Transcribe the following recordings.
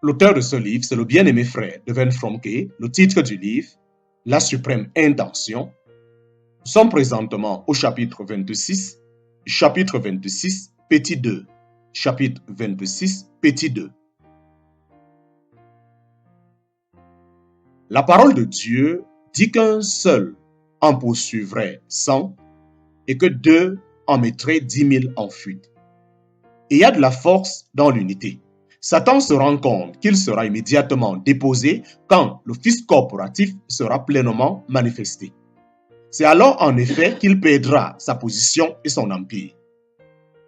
L'auteur de ce livre, c'est le bien-aimé frère Devin Fromke. Le titre du livre, La suprême intention. Nous sommes présentement au chapitre 26, petit 2. Chapitre 26, petit 2. La parole de Dieu dit qu'un seul en poursuivrait 100 et que 2 en mettraient 10 000 en fuite. Et il y a de la force dans l'unité. Satan se rend compte qu'il sera immédiatement déposé quand le Fils corporatif sera pleinement manifesté. C'est alors en effet qu'il perdra sa position et son empire.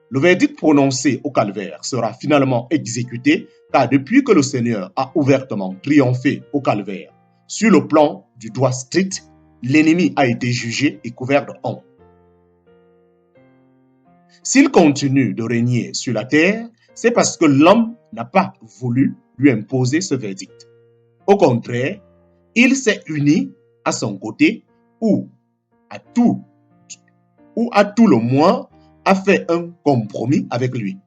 Le verdict prononcé au calvaire sera finalement exécuté car depuis que le Seigneur a ouvertement triomphé au calvaire, sur le plan du droit strict, l'ennemi a été jugé et couvert de honte. S'il continue de régner sur la terre, c'est parce que l'homme n'a pas voulu lui imposer ce verdict. Au contraire, il s'est uni à son côté ou à tout le moins a fait un compromis avec lui.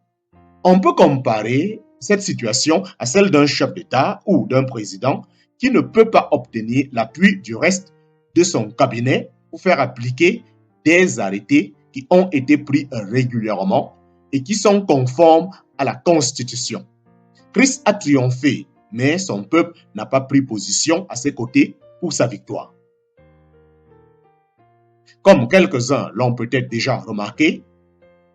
On peut comparer cette situation à celle d'un chef d'État ou d'un président qui ne peut pas obtenir l'appui du reste de son cabinet pour faire appliquer des arrêtés qui ont été pris régulièrement et qui sont conformes à la Constitution. Christ a triomphé, mais son peuple n'a pas pris position à ses côtés pour sa victoire. Comme quelques-uns l'ont peut-être déjà remarqué,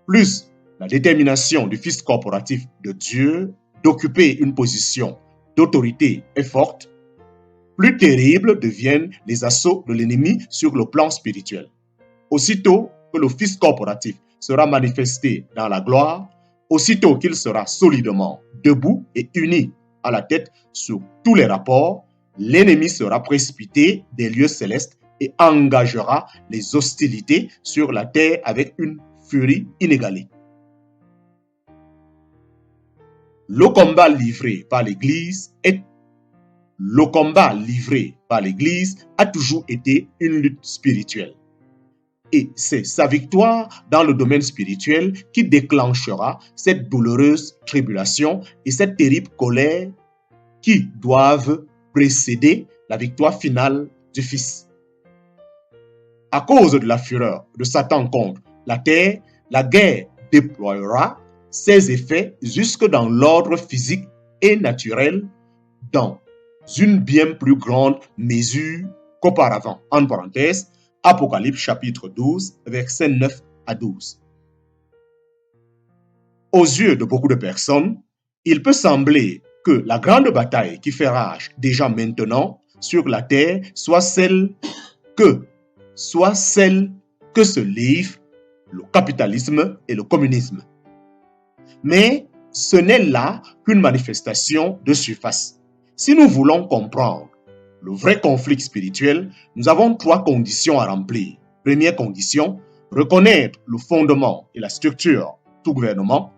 plus la détermination du Fils corporatif de Dieu d'occuper une position d'autorité est forte, plus terribles deviennent les assauts de l'ennemi sur le plan spirituel. Aussitôt que le Fils corporatif sera manifesté dans la gloire, aussitôt qu'il sera solidement debout et uni à la tête sur tous les rapports, l'ennemi sera précipité des lieux célestes et engagera les hostilités sur la terre avec une furie inégalée. Le combat livré par l'Église a toujours été une lutte spirituelle. Et c'est sa victoire dans le domaine spirituel qui déclenchera cette douloureuse tribulation et cette terrible colère qui doivent précéder la victoire finale du Fils. À cause de la fureur de Satan contre la terre, la guerre déploiera ses effets jusque dans l'ordre physique et naturel dans une bien plus grande mesure qu'auparavant. En parenthèse, Apocalypse chapitre 12, versets 9 à 12. Aux yeux de beaucoup de personnes, il peut sembler que la grande bataille qui fait rage déjà maintenant sur la terre soit celle que se livrent le capitalisme et le communisme. Mais ce n'est là qu'une manifestation de surface. Si nous voulons comprendre le vrai conflit spirituel, nous avons 3 conditions à remplir. Première condition, reconnaître le fondement et la structure du gouvernement.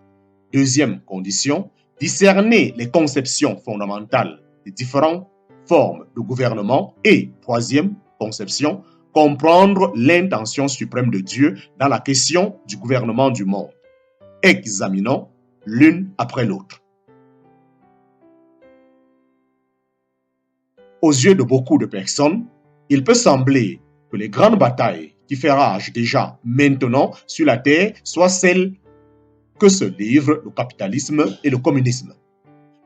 Deuxième condition, discerner les conceptions fondamentales des différentes formes de gouvernement. Et troisième conception, comprendre l'intention suprême de Dieu dans la question du gouvernement du monde. Examinons l'une après l'autre. Aux yeux de beaucoup de personnes, il peut sembler que les grandes batailles qui font rage déjà maintenant sur la terre soient celles que se livrent le capitalisme et le communisme.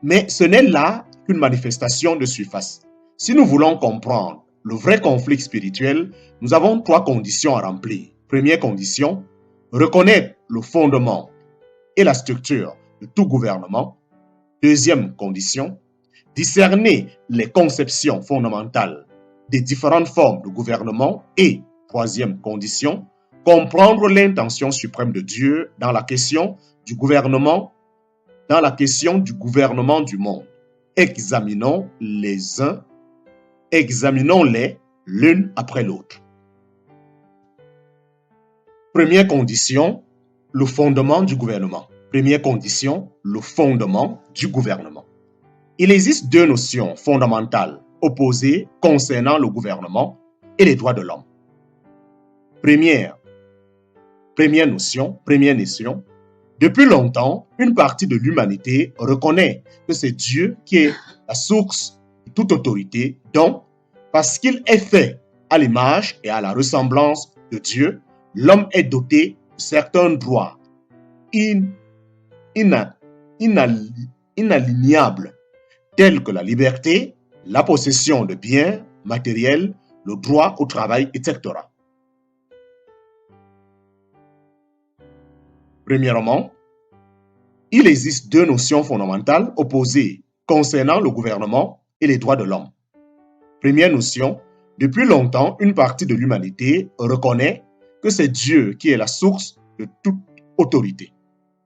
Mais ce n'est là qu'une manifestation de surface. Si nous voulons comprendre le vrai conflit spirituel, nous avons 3 conditions à remplir. Première condition, reconnaître le fondement et la structure de tout gouvernement. Deuxième condition, discerner les conceptions fondamentales des différentes formes de gouvernement. Et troisième condition, comprendre l'intention suprême de Dieu dans la question du gouvernement du monde. Examinons-les l'une après l'autre. Première condition, le fondement du gouvernement. Première condition, le fondement du gouvernement. Il existe 2 notions fondamentales opposées concernant le gouvernement et les droits de l'homme. Première notion, Depuis longtemps, une partie de l'humanité reconnaît que c'est Dieu qui est la source de toute autorité, donc, parce qu'il est fait à l'image et à la ressemblance de Dieu, l'homme est doté de certains droits inalignables, tels que la liberté, la possession de biens matériels, le droit au travail, etc. Premièrement, il existe deux notions fondamentales opposées concernant le gouvernement et les droits de l'homme. Première notion, depuis longtemps, une partie de l'humanité reconnaît que c'est Dieu qui est la source de toute autorité.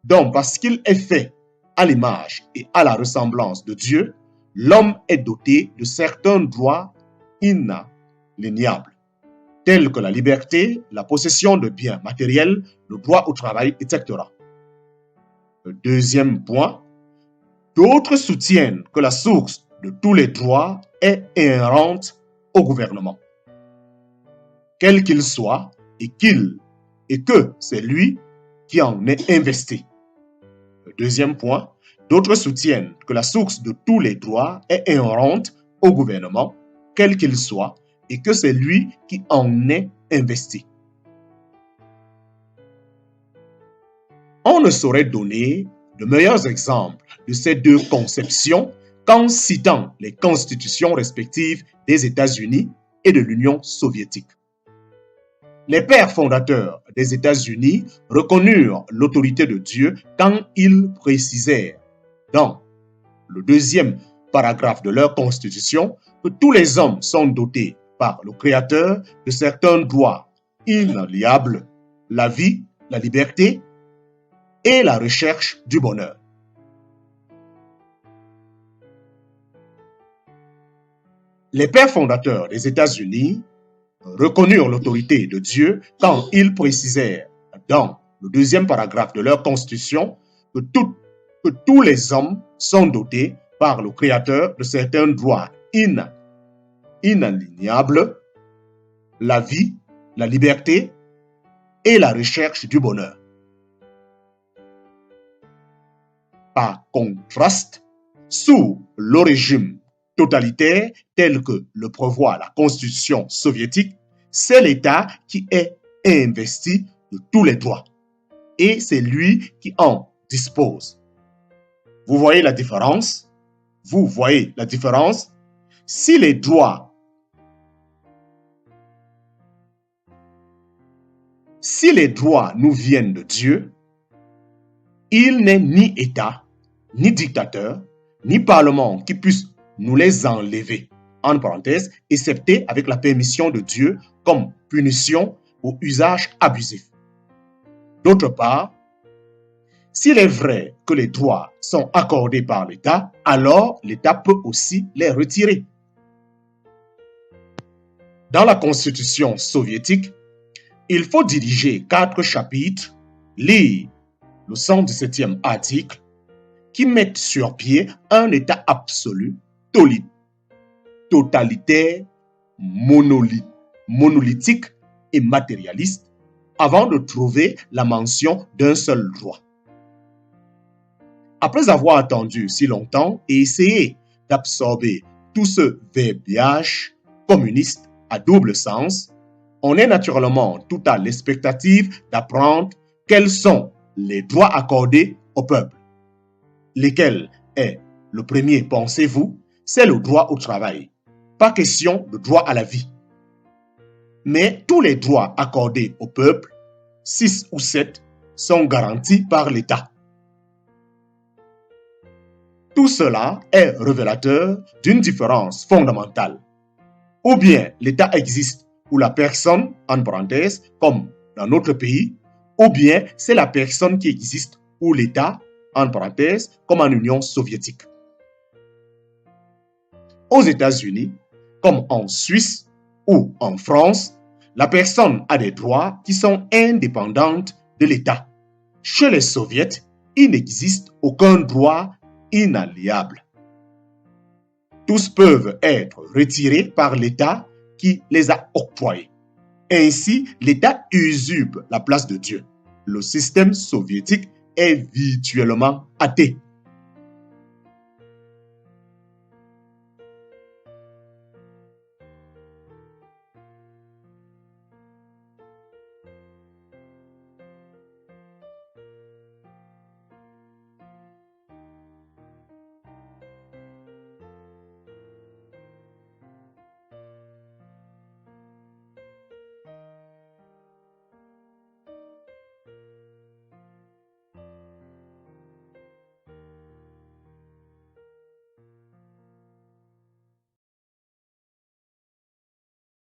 Donc, parce qu'il est fait à l'image et à la ressemblance de Dieu, l'homme est doté de certains droits inaliénables, tels que la liberté, la possession de biens matériels, le droit au travail, etc. Le deuxième point, d'autres soutiennent que la source de tous les droits est inhérente au gouvernement, quel qu'il soit, et que c'est lui qui en est investi. Le deuxième point, d'autres soutiennent que la source de tous les droits est inhérente au gouvernement, quel qu'il soit, et que c'est lui qui en est investi. On ne saurait donner de meilleurs exemples de ces deux conceptions qu'en citant les constitutions respectives des États-Unis et de l'Union soviétique. Les pères fondateurs des États-Unis reconnurent l'autorité de Dieu quand ils précisèrent dans le deuxième paragraphe de leur constitution que tous les hommes sont dotés par le Créateur de certains droits inaliénables, la vie, la liberté et la recherche du bonheur. Les pères fondateurs des États-Unis reconnurent l'autorité de Dieu quand ils précisèrent dans le deuxième paragraphe de leur constitution que tous les hommes sont dotés par le Créateur de certains droits inaliénables, la vie, la liberté et la recherche du bonheur. Par contraste, sous le régime totalitaire tel que le prévoit la Constitution soviétique, c'est l'État qui est investi de tous les droits et c'est lui qui en dispose. Vous voyez la différence? Vous voyez la différence? Si les droits nous viennent de Dieu, il n'est ni État, ni dictateur, ni parlement qui puisse nous les enlever, en parenthèse, excepté avec la permission de Dieu comme punition pour usage abusif. D'autre part, s'il est vrai que les droits sont accordés par l'État, alors l'État peut aussi les retirer. Dans la Constitution soviétique, il faut diriger 4 chapitres, lire le 117e article, qui mettent sur pied un État absolu, totalitaire, monolithique et matérialiste, avant de trouver la mention d'un seul droit. Après avoir attendu si longtemps et essayé d'absorber tout ce verbiage communiste à double sens, on est naturellement tout à l'expectative d'apprendre quels sont les droits accordés au peuple. Lesquels est le premier, pensez-vous, c'est le droit au travail. Pas question de droit à la vie. Mais tous les droits accordés au peuple, 6 ou 7, sont garantis par l'État. Tout cela est révélateur d'une différence fondamentale. Ou bien l'État existe où la personne, en parenthèse, comme dans notre pays, ou bien c'est la personne qui existe où l'État, en parenthèse, comme en Union soviétique. Aux États-Unis, comme en Suisse ou en France, la personne a des droits qui sont indépendants de l'État. Chez les soviets, il n'existe aucun droit inaliénable. Tous peuvent être retirés par l'État qui les a octroyés. Ainsi, l'État usurpe la place de Dieu. Le système soviétique est virtuellement athée.